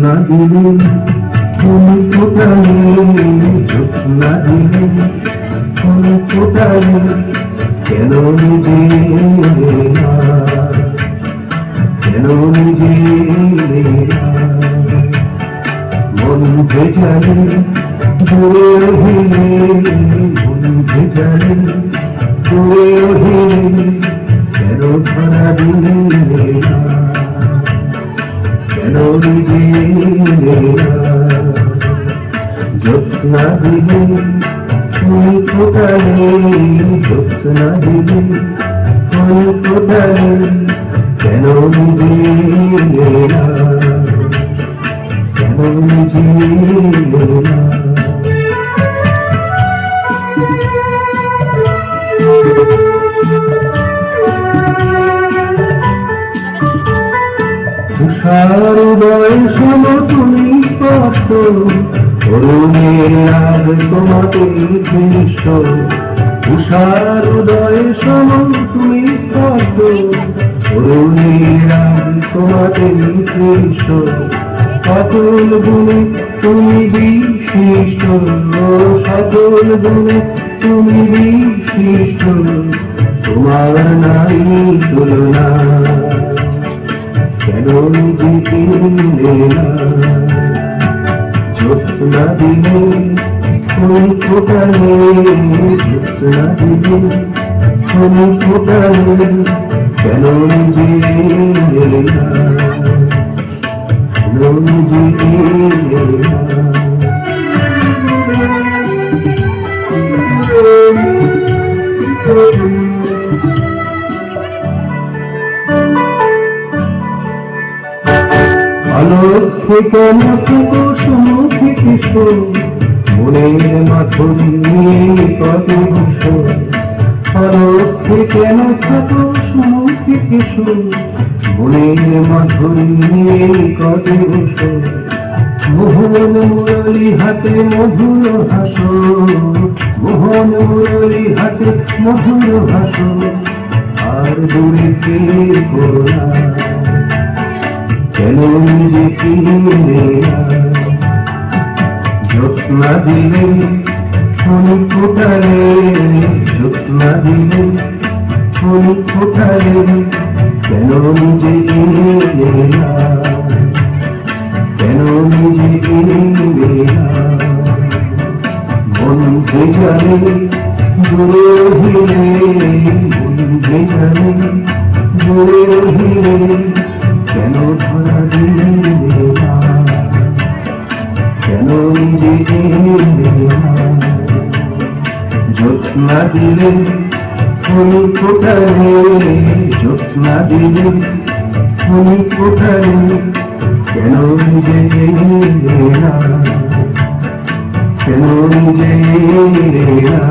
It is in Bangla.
জ্যোৎস্না দিলে ফুল ফোটালে, জ্যোৎস্না দিলে ফুল ফোটালে, কেন নিজে না, কেন নিজে না, মন ভেজালে দূরে রহিলে, মন ভেজালে দূরে রহিলে, কেন ধরা দিলে না, কেন নিজে না, জ্যোৎস্না দিলে ফুল ফোটালে, জ্যোৎস্না দিলে ফুল ফোটালে, কেন নিজে না, কেন নিজে না। উষার উদয় শোনো তুমি স্পষ্ট, অরুণের রাগ তোমাকে সৃষ্ট, উষার উদয় শোনো তুমি স্পষ্ট, অরুণের রাগ তোমাকে সৃষ্ট, সকল গুণে তুমি বিশিষ্ট, সকল গুণে তুমি বিশিষ্ট, তোমার নাই তুলনা, কেন নিজে না, জ্যোৎস্না দিলে ফুল ফোটালে, জ্যোৎস্না দিলে ফুল ফোটালে, কেন নিজে না, কেন নিজে না। আলোকে কেন থেকো সম্মুখে কিশোর, মনের মাথুরি কত ভূষণ, আলোকে কেন থেকো সম্মুখে কিশোর, মনের মাথুরি কত ভূষণ, মোহন মুরলী হাতে মধুর হাসন, মোহন মুরলী হাতে মধুর হাসন, আর দূরে কে করোনা, কেন নিজে না, জ্যোৎস্না দিলে ফুল ফোটালে, জ্যোৎস্না দিলে ফুল ফোটালে, কেন নিজে না, কেন নিজে না, মন ভেজালে দূরে রহিলে, মন ভেজালে দূরে রহিলে, কেন ধরা দিলে না, কেন নিজে না, জ্যোৎস্না দিলে ফুল ফোটালে, জ্যোৎস্না দিলে ফুল ফোটালে, কেন নিজে না, কেন নিজে না।